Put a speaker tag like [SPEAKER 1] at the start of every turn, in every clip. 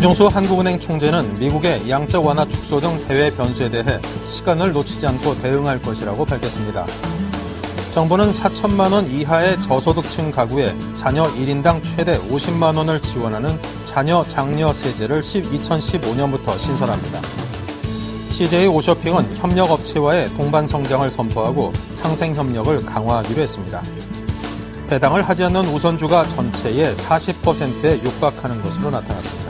[SPEAKER 1] 김종수 한국은행 총재는 미국의 양적 완화 축소 등 해외 변수에 대해 시간을 놓치지 않고 대응할 것이라고 밝혔습니다. 정부는 4천만 원 이하의 저소득층 가구에 자녀 1인당 최대 50만 원을 지원하는 자녀 장려 세제를 2015년부터 신설합니다. CJ 오쇼핑은 협력업체와의 동반 성장을 선포하고 상생 협력을 강화하기로 했습니다. 배당을 하지 않는 우선주가 전체의 40%에 육박하는 것으로 나타났습니다.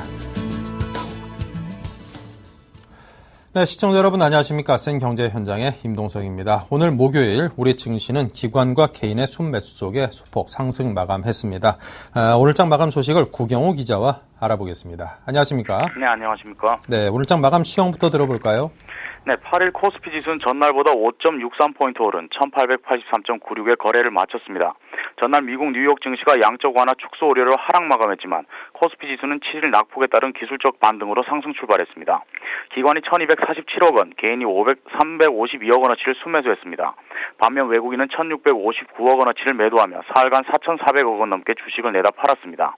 [SPEAKER 1] 네, 시청자 여러분 안녕하십니까. 생경제 현장의 임동석입니다. 오늘 목요일 우리 증시는 기관과 개인의 순매수 속에 소폭 상승 마감했습니다. 오늘장 마감 소식을 구경호 기자와 알아보겠습니다. 안녕하십니까.
[SPEAKER 2] 네, 안녕하십니까.
[SPEAKER 1] 네, 오늘장 마감 시황부터 들어볼까요?
[SPEAKER 2] 네, 8일 코스피 지수는 전날보다 5.63포인트 오른 1883.96의 거래를 마쳤습니다. 전날 미국 뉴욕 증시가 양적 완화 축소 우려로 하락 마감했지만 코스피 지수는 7일 낙폭에 따른 기술적 반등으로 상승 출발했습니다. 기관이 1247억 원, 개인이 352억 원어치를 순매수했습니다. 반면 외국인은 1659억 원어치를 매도하며 사흘간 4400억 원 넘게 주식을 내다 팔았습니다.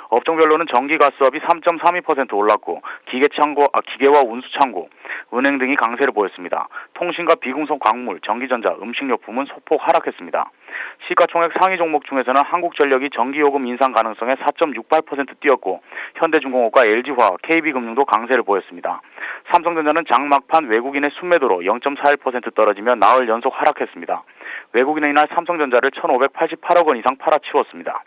[SPEAKER 2] 업종별로는 전기가스업이 3.32% 올랐고 기계와 운수창고, 은행 등이 강세를 보였습니다. 통신과 비금속 광물, 전기전자, 음식료품은 소폭 하락했습니다. 시가총액 상위 종목 중에서는 한국전력이 전기요금 인상 가능성에 4.68% 뛰었고 현대중공업과 LG화학, KB금융도 강세를 보였습니다. 삼성전자는 장 막판 외국인의 순매도로 0.41% 떨어지며 나흘 연속 하락했습니다. 외국인은 이날 삼성전자를 1,588억 원 이상 팔아치웠습니다.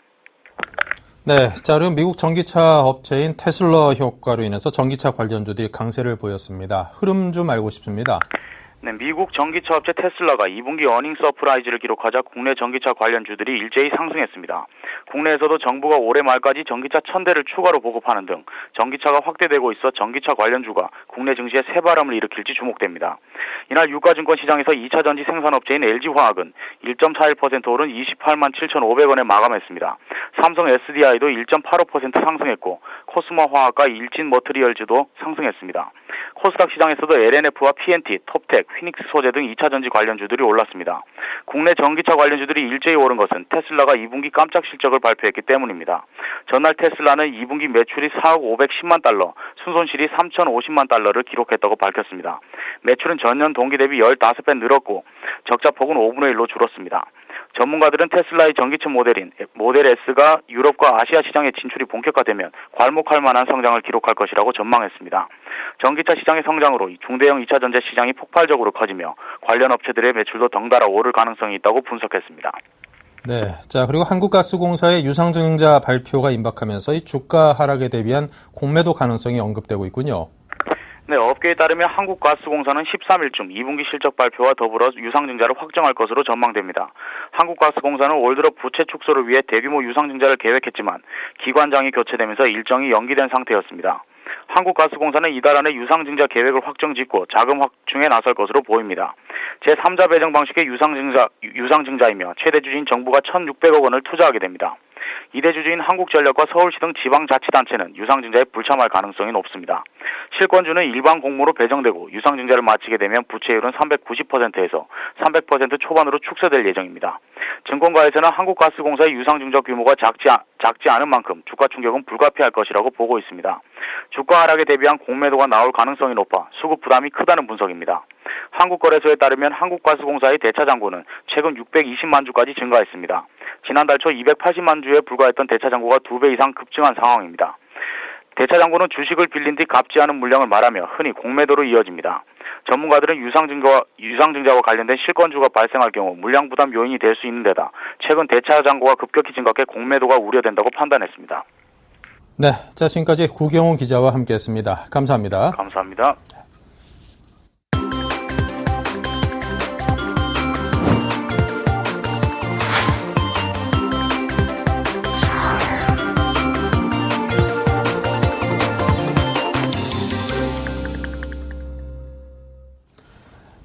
[SPEAKER 1] 네, 자, 그리고 미국 전기차 업체인 테슬라 효과로 인해서 전기차 관련주들이 강세를 보였습니다. 흐름 좀 알고 싶습니다.
[SPEAKER 2] 네, 미국 전기차 업체 테슬라가 2분기 어닝 서프라이즈를 기록하자 국내 전기차 관련주들이 일제히 상승했습니다. 국내에서도 정부가 올해 말까지 전기차 1000대를 추가로 보급하는 등 전기차가 확대되고 있어 전기차 관련주가 국내 증시에 새바람을 일으킬지 주목됩니다. 이날 유가증권 시장에서 2차 전지 생산업체인 LG화학은 1.41% 오른 28만 7,500원에 마감했습니다. 삼성 SDI도 1.85% 상승했고 코스모화학과 일진머트리얼즈도 상승했습니다. 코스닥 시장에서도 LNF와 PNT, 톱텍, 휘닉스 소재 등 2차 전지 관련주들이 올랐습니다. 국내 전기차 관련주들이 일제히 오른 것은 테슬라가 2분기 깜짝 실적을 발표했기 때문입니다. 전날 테슬라는 2분기 매출이 4억 510만 달러, 순손실이 3,050만 달러를 기록했다고 밝혔습니다. 매출은 전년 동기 대비 15배 늘었고 적자폭은 5분의 1로 줄었습니다. 전문가들은 테슬라의 전기차 모델인 모델 S가 유럽과 아시아 시장에 진출이 본격화되면 괄목할 만한 성장을 기록할 것이라고 전망했습니다. 전기차 시장의 성장으로 중대형 2차 전지 시장이 폭발적으로 커지며 관련 업체들의 매출도 덩달아 오를 가능성이 있다고 분석했습니다.
[SPEAKER 1] 네, 자, 그리고 한국가스공사의 유상증자 발표가 임박하면서 이 주가 하락에 대비한 공매도 가능성이 언급되고 있군요.
[SPEAKER 2] 네, 업계에 따르면 한국가스공사는 13일쯤 2분기 실적 발표와 더불어 유상증자를 확정할 것으로 전망됩니다. 한국가스공사는 올 들어 부채 축소를 위해 대규모 유상증자를 계획했지만 기관장이 교체되면서 일정이 연기된 상태였습니다. 한국가스공사는 이달 안에 유상증자 계획을 확정짓고 자금 확충에 나설 것으로 보입니다. 제3자 배정 방식의 유상증자이며 최대 주주인 정부가 1,600억 원을 투자하게 됩니다. 2대 주주인 한국전력과 서울시 등 지방자치단체는 유상증자에 불참할 가능성이 높습니다. 실권주는 일반 공모로 배정되고 유상증자를 마치게 되면 부채율은 390%에서 300% 초반으로 축소될 예정입니다. 증권가에서는 한국가스공사의 유상증자 규모가 작지 않은 만큼 주가 충격은 불가피할 것이라고 보고 있습니다. 주가 하락에 대비한 공매도가 나올 가능성이 높아 수급 부담이 크다는 분석입니다. 한국거래소에 따르면 한국가스공사의 대차잔고는 최근 620만 주까지 증가했습니다. 지난달 초 280만 주에 불과했던 대차잔고가 2배 이상 급증한 상황입니다. 대차잔고는 주식을 빌린 뒤 갚지 않은 물량을 말하며 흔히 공매도로 이어집니다. 전문가들은 유상증자와 관련된 실권주가 발생할 경우 물량 부담 요인이 될 수 있는 데다 최근 대차잔고가 급격히 증가해 공매도가 우려된다고 판단했습니다.
[SPEAKER 1] 네, 자, 지금까지 구경호 기자와 함께했습니다. 감사합니다.
[SPEAKER 2] 감사합니다.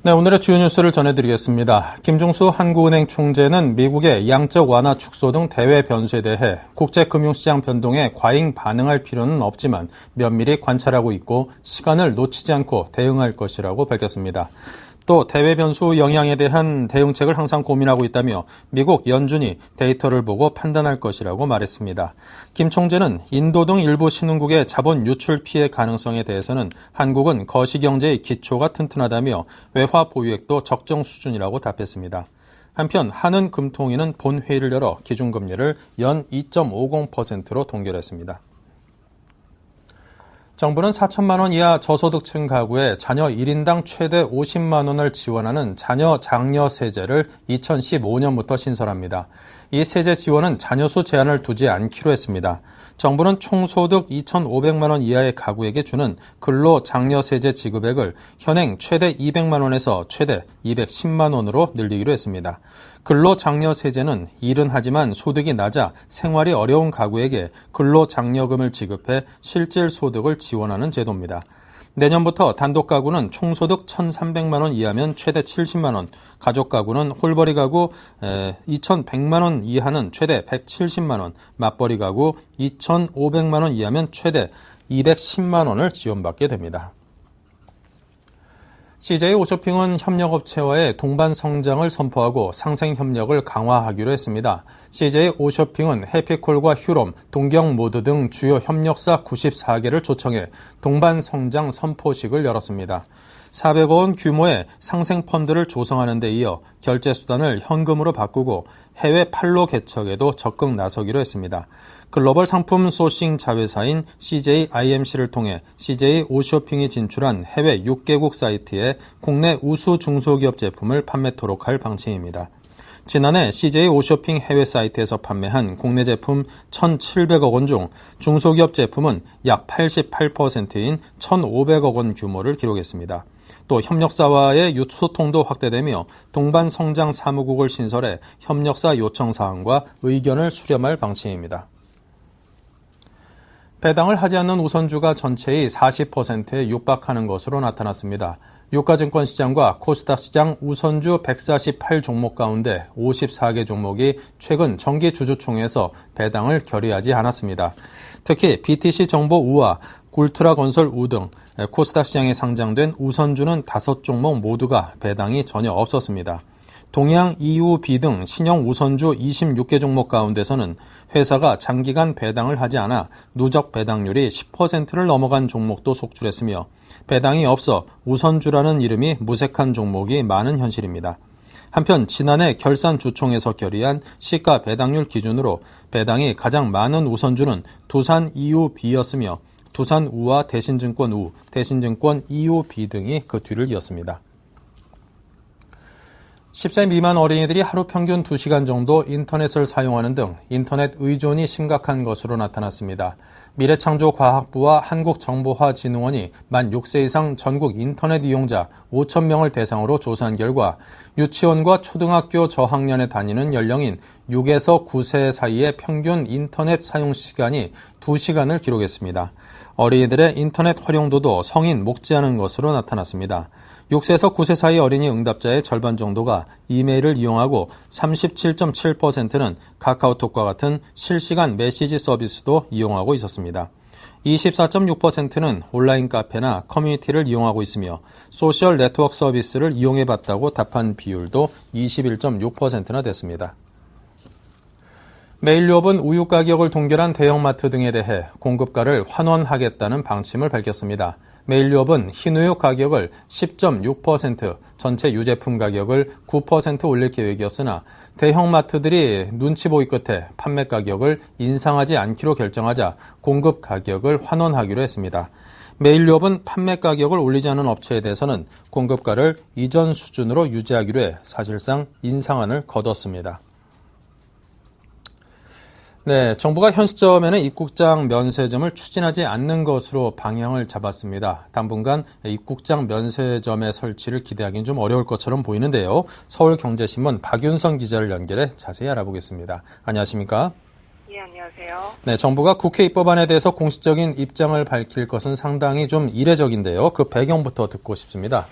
[SPEAKER 1] 네, 오늘의 주요 뉴스를 전해드리겠습니다. 김종수 한국은행 총재는 미국의 양적 완화 축소 등 대외 변수에 대해 국제금융시장 변동에 과잉 반응할 필요는 없지만 면밀히 관찰하고 있고 시간을 놓치지 않고 대응할 것이라고 밝혔습니다. 또 대외 변수 영향에 대한 대응책을 항상 고민하고 있다며 미국 연준이 데이터를 보고 판단할 것이라고 말했습니다. 김 총재는 인도 등 일부 신흥국의 자본 유출 피해 가능성에 대해서는 한국은 거시경제의 기초가 튼튼하다며 외화 보유액도 적정 수준이라고 답했습니다. 한편 한은금통위는 본회의를 열어 기준금리를 연 2.50%로 동결했습니다. 정부는 4천만 원 이하 저소득층 가구에 자녀 1인당 최대 50만 원을 지원하는 자녀 장려 세제를 2015년부터 신설합니다. 이 세제 지원은 자녀수 제한을 두지 않기로 했습니다. 정부는 총소득 2,500만 원 이하의 가구에게 주는 근로 장려 세제 지급액을 현행 최대 200만 원에서 최대 210만 원으로 늘리기로 했습니다. 근로 장려 세제는 일은 하지만 소득이 낮아 생활이 어려운 가구에게 근로 장려금을 지급해 실질 소득을 지원하는 제도입니다. 내년부터 단독 가구는 총소득 1,300만 원 이하면 최대 70만 원, 가족 가구는 홀벌이 가구 2,100만 원 이하는 최대 170만 원, 맞벌이 가구 2,500만 원 이하면 최대 210만 원을 지원받게 됩니다. CJ 오쇼핑은 협력업체와의 동반 성장을 선포하고 상생 협력을 강화하기로 했습니다. CJ 오쇼핑은 해피콜과 휴롬, 동경모드 등 주요 협력사 94개를 초청해 동반 성장 선포식을 열었습니다. 400억 원 규모의 상생 펀드를 조성하는 데 이어 결제 수단을 현금으로 바꾸고 해외 판로 개척에도 적극 나서기로 했습니다. 글로벌 상품 소싱 자회사인 CJ IMC를 통해 CJ 오쇼핑이 진출한 해외 6개국 사이트에 국내 우수 중소기업 제품을 판매토록 할 방침입니다. 지난해 CJ 오쇼핑 해외 사이트에서 판매한 국내 제품 1,700억 원 중 중소기업 제품은 약 88%인 1,500억 원 규모를 기록했습니다. 또 협력사와의 소통도 확대되며 동반 성장 사무국을 신설해 협력사 요청 사항과 의견을 수렴할 방침입니다. 배당을 하지 않는 우선주가 전체의 40%에 육박하는 것으로 나타났습니다. 유가증권 시장과 코스닥 시장 우선주 148종목 가운데 54개 종목이 최근 정기주주총회에서 배당을 결의하지 않았습니다. 특히 BTC 정보 우와, 울트라 건설 우 등 코스닥 시장에 상장된 우선주는 5종목 모두가 배당이 전혀 없었습니다. 동양 EUB 등 신형 우선주 26개 종목 가운데서는 회사가 장기간 배당을 하지 않아 누적 배당률이 10%를 넘어간 종목도 속출했으며 배당이 없어 우선주라는 이름이 무색한 종목이 많은 현실입니다. 한편 지난해 결산주총에서 결의한 시가 배당률 기준으로 배당이 가장 많은 우선주는 두산 EUB였으며 두산우와 대신증권 우, 대신증권 EUB 등이 그 뒤를 이었습니다. 10세 미만 어린이들이 하루 평균 2시간 정도 인터넷을 사용하는 등 인터넷 의존이 심각한 것으로 나타났습니다. 미래창조과학부와 한국정보화진흥원이 만 6세 이상 전국 인터넷 이용자 5,000명을 대상으로 조사한 결과 유치원과 초등학교 저학년에 다니는 연령인 6에서 9세 사이의 평균 인터넷 사용 시간이 2시간을 기록했습니다. 어린이들의 인터넷 활용도도 성인 못지않은 것으로 나타났습니다. 6세에서 9세 사이 어린이 응답자의 절반 정도가 이메일을 이용하고 37.7%는 카카오톡과 같은 실시간 메시지 서비스도 이용하고 있었습니다. 24.6%는 온라인 카페나 커뮤니티를 이용하고 있으며 소셜 네트워크 서비스를 이용해봤다고 답한 비율도 21.6%나 됐습니다. 메일유업은 우유 가격을 동결한 대형마트 등에 대해 공급가를 환원하겠다는 방침을 밝혔습니다. 메일유업은 흰우유 가격을 10.6%, 전체 유제품 가격을 9% 올릴 계획이었으나 대형마트들이 눈치 보기 끝에 판매 가격을 인상하지 않기로 결정하자 공급 가격을 환원하기로 했습니다. 메일유업은 판매 가격을 올리지 않은 업체에 대해서는 공급가를 이전 수준으로 유지하기로 해 사실상 인상안을 거뒀습니다. 네, 정부가 현 시점에는 입국장 면세점을 추진하지 않는 것으로 방향을 잡았습니다. 당분간 입국장 면세점의 설치를 기대하기는 좀 어려울 것처럼 보이는데요. 서울경제신문 박윤선 기자를 연결해 자세히 알아보겠습니다. 안녕하십니까?
[SPEAKER 3] 예, 안녕하세요.
[SPEAKER 1] 네, 정부가 국회 입법안에 대해서 공식적인 입장을 밝힐 것은 상당히 좀 이례적인데요. 그 배경부터 듣고 싶습니다.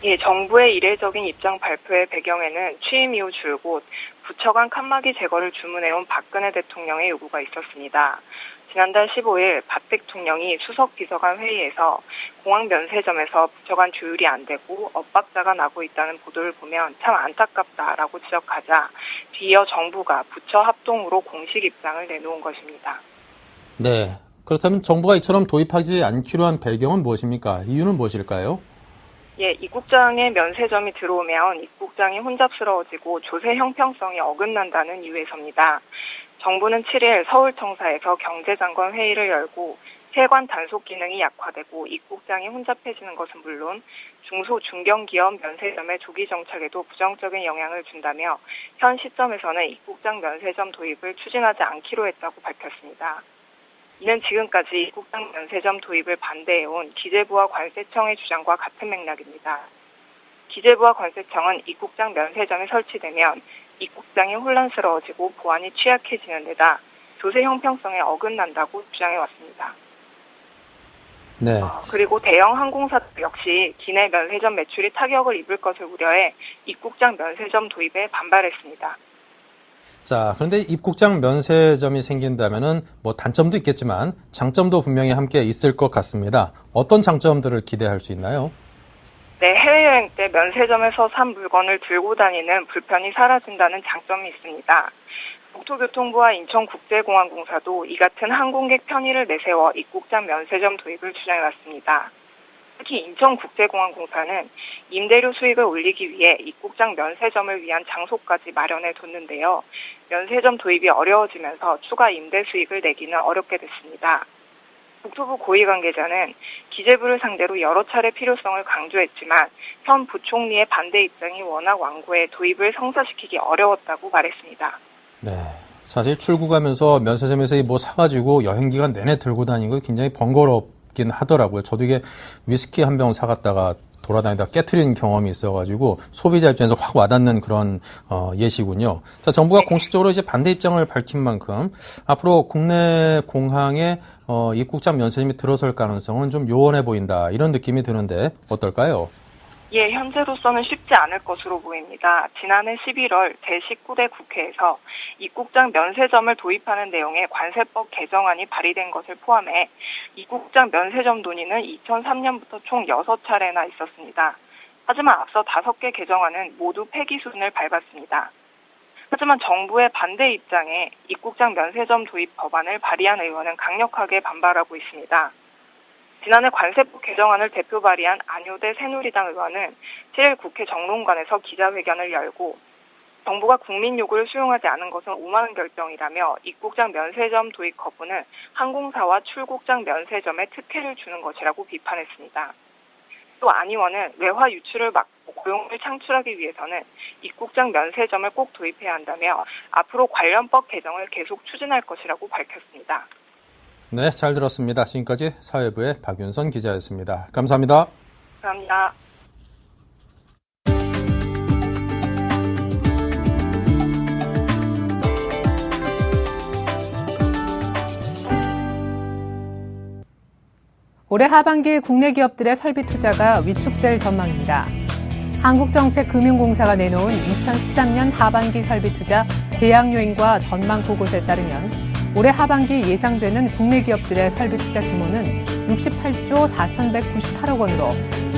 [SPEAKER 3] 예, 정부의 이례적인 입장 발표의 배경에는 취임 이후 줄곧 부처 간 칸막이 제거를 주문해온 박근혜 대통령의 요구가 있었습니다. 지난달 15일 박 대통령이 수석 비서관 회의에서 공항 면세점에서 부처 간 조율이 안 되고 엇박자가 나고 있다는 보도를 보면 참 안타깝다라고 지적하자 뒤이어 정부가 부처 합동으로 공식 입장을 내놓은 것입니다.
[SPEAKER 1] 네. 그렇다면 정부가 이처럼 도입하지 않기로 한 배경은 무엇입니까? 이유는 무엇일까요?
[SPEAKER 3] 예, 입국장에 면세점이 들어오면 입국장이 혼잡스러워지고 조세 형평성이 어긋난다는 이유에서입니다. 정부는 7일 서울청사에서 경제장관 회의를 열고 세관 단속 기능이 약화되고 입국장이 혼잡해지는 것은 물론 중소 중견기업 면세점의 조기 정착에도 부정적인 영향을 준다며 현 시점에서는 입국장 면세점 도입을 추진하지 않기로 했다고 밝혔습니다. 이는 지금까지 입국장 면세점 도입을 반대해온 기재부와 관세청의 주장과 같은 맥락입니다. 기재부와 관세청은 입국장 면세점이 설치되면 입국장이 혼란스러워지고 보안이 취약해지는 데다 조세 형평성에 어긋난다고 주장해왔습니다.
[SPEAKER 1] 네.
[SPEAKER 3] 그리고 대형 항공사 역시 기내 면세점 매출이 타격을 입을 것을 우려해 입국장 면세점 도입에 반발했습니다.
[SPEAKER 1] 자, 그런데 입국장 면세점이 생긴다면은 뭐 단점도 있겠지만 장점도 분명히 함께 있을 것 같습니다. 어떤 장점들을 기대할 수 있나요?
[SPEAKER 3] 네, 해외여행 때 면세점에서 산 물건을 들고 다니는 불편이 사라진다는 장점이 있습니다. 국토교통부와 인천국제공항공사도 이 같은 항공객 편의를 내세워 입국장 면세점 도입을 주장해왔습니다. 특히 인천국제공항공사는 임대료 수익을 올리기 위해 입국장 면세점을 위한 장소까지 마련해 뒀는데요. 면세점 도입이 어려워지면서 추가 임대 수익을 내기는 어렵게 됐습니다. 국토부 고위 관계자는 기재부를 상대로 여러 차례 필요성을 강조했지만 현 부총리의 반대 입장이 워낙 완고해 도입을 성사시키기 어려웠다고 말했습니다.
[SPEAKER 1] 네. 사실 출국하면서 면세점에서 뭐 사가지고 여행 기간 내내 들고 다니는 거 굉장히 번거롭긴 하더라고요. 저도 이게 위스키 한 병 사갔다가 돌아다니다 깨트린 경험이 있어가지고 소비자 입장에서 확 와닿는 그런 예시군요. 자, 정부가 공식적으로 이제 반대 입장을 밝힌 만큼 앞으로 국내 공항에 입국장 면세점이 들어설 가능성은 좀 요원해 보인다 이런 느낌이 드는데 어떨까요?
[SPEAKER 3] 예, 현재로서는 쉽지 않을 것으로 보입니다. 지난해 11월 제19대 국회에서 입국장 면세점을 도입하는 내용의 관세법 개정안이 발의된 것을 포함해 입국장 면세점 논의는 2003년부터 총 6차례나 있었습니다. 하지만 앞서 5개 개정안은 모두 폐기 수순을 밟았습니다. 하지만 정부의 반대 입장에 입국장 면세점 도입 법안을 발의한 의원은 강력하게 반발하고 있습니다. 지난해 관세법 개정안을 대표 발의한 안효대 새누리당 의원은 7일 국회 정론관에서 기자회견을 열고 정부가 국민 요구를 수용하지 않은 것은 오만한 결정이라며 입국장 면세점 도입 거부는 항공사와 출국장 면세점에 특혜를 주는 것이라고 비판했습니다. 또 안 의원은 외화 유출을 막고 고용을 창출하기 위해서는 입국장 면세점을 꼭 도입해야 한다며 앞으로 관련 법 개정을 계속 추진할 것이라고 밝혔습니다.
[SPEAKER 1] 네, 잘 들었습니다. 지금까지 사회부의 박윤선 기자였습니다. 감사합니다.
[SPEAKER 3] 감사합니다.
[SPEAKER 4] 올해 하반기 국내 기업들의 설비 투자가 위축될 전망입니다. 한국정책금융공사가 내놓은 2013년 하반기 설비 투자 제약 요인과 전망 보고서에 따르면 올해 하반기 예상되는 국내 기업들의 설비 투자 규모는 68조 4,198억 원으로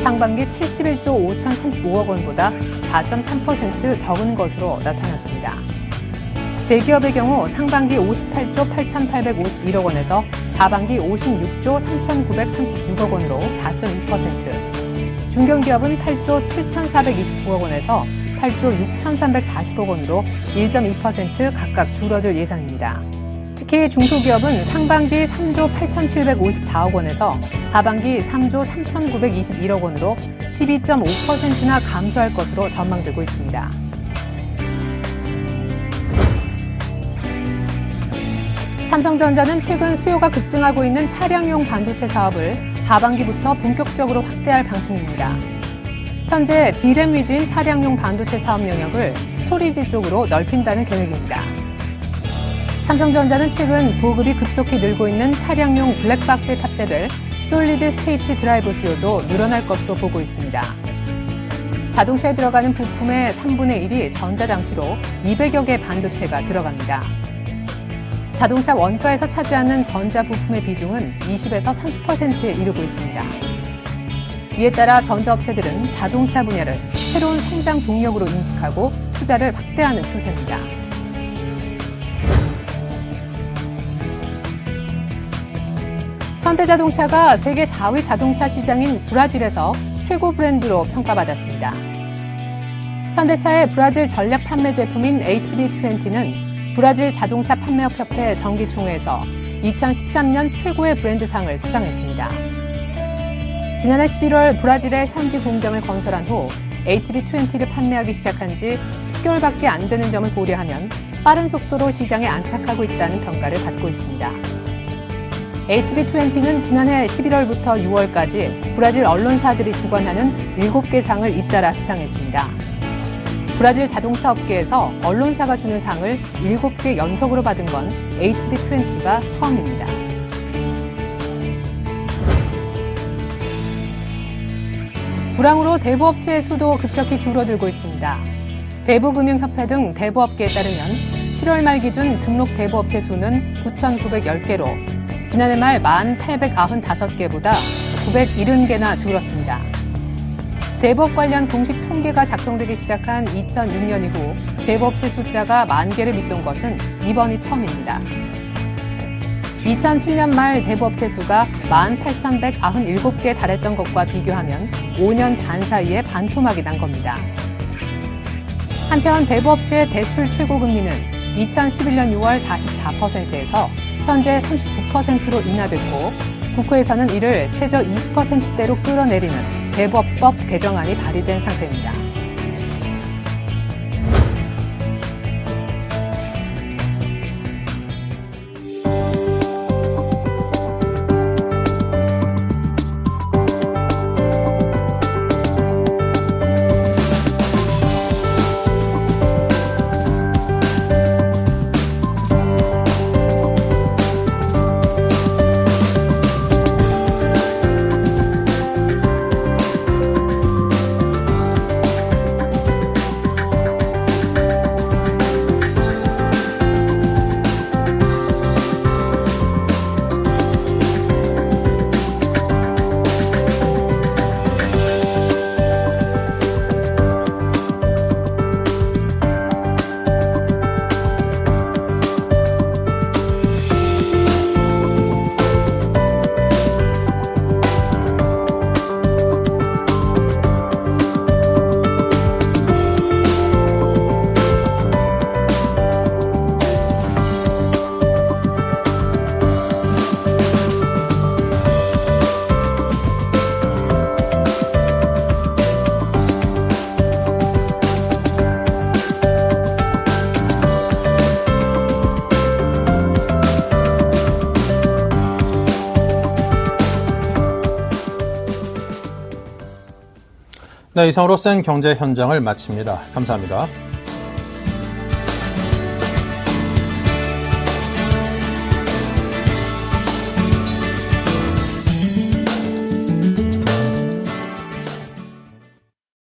[SPEAKER 4] 상반기 71조 5,035억 원보다 4.3% 적은 것으로 나타났습니다. 대기업의 경우 상반기 58조 8,851억 원에서 하반기 56조 3,936억 원으로 4.2%, 중견기업은 8조 7,429억 원에서 8조 6,340억 원으로 1.2% 각각 줄어들 예상입니다. 특히 중소기업은 상반기 3조 8,754억 원에서 하반기 3조 3,921억 원으로 12.5%나 감소할 것으로 전망되고 있습니다. 삼성전자는 최근 수요가 급증하고 있는 차량용 반도체 사업을 하반기부터 본격적으로 확대할 방침입니다. 현재 D램 위주인 차량용 반도체 사업 영역을 스토리지 쪽으로 넓힌다는 계획입니다. 삼성전자는 최근 보급이 급속히 늘고 있는 차량용 블랙박스에 탑재될 솔리드 스테이트 드라이브 수요도 늘어날 것으로 보고 있습니다. 자동차에 들어가는 부품의 3분의 1이 전자장치로 200여 개 반도체가 들어갑니다. 자동차 원가에서 차지하는 전자 부품의 비중은 20에서 30%에 이르고 있습니다. 이에 따라 전자업체들은 자동차 분야를 새로운 성장 동력으로 인식하고 투자를 확대하는 추세입니다. 현대자동차가 세계 4위 자동차 시장인 브라질에서 최고 브랜드로 평가받았습니다. 현대차의 브라질 전략 판매 제품인 HB20는 브라질 자동차 판매업 협회 정기총회에서 2013년 최고의 브랜드상을 수상했습니다. 지난해 11월 브라질의 현지 공장을 건설한 후 HB20를 판매하기 시작한 지 10개월밖에 안 되는 점을 고려하면 빠른 속도로 시장에 안착하고 있다는 평가를 받고 있습니다. HB20는 지난해 11월부터 6월까지 브라질 언론사들이 주관하는 7개 상을 잇따라 수상했습니다. 브라질 자동차 업계에서 언론사가 주는 상을 7개 연속으로 받은 건 HB20가 처음입니다. 불황으로 대부업체의 수도 급격히 줄어들고 있습니다. 대부금융협회 등 대부업계에 따르면 7월 말 기준 등록 대부업체 수는 9,910개로 지난해 말 1,895개보다 970개나 줄었습니다. 대부업 관련 공식 통계가 작성되기 시작한 2006년 이후 대부업체 숫자가 10,000개를 밑돈 것은 이번이 처음입니다. 2007년 말 대부업체 수가 18,197개에 달했던 것과 비교하면 5년 반 사이에 반토막이 난 겁니다. 한편 대부업체의 대출 최고금리는 2011년 6월 44%에서 현재 39%로 인하됐고 국회에서는 이를 최저 20%대로 끌어내리는 대부업법 개정안이 발의된 상태입니다.
[SPEAKER 1] 네, 이상으로 센 경제 현장을 마칩니다. 감사합니다.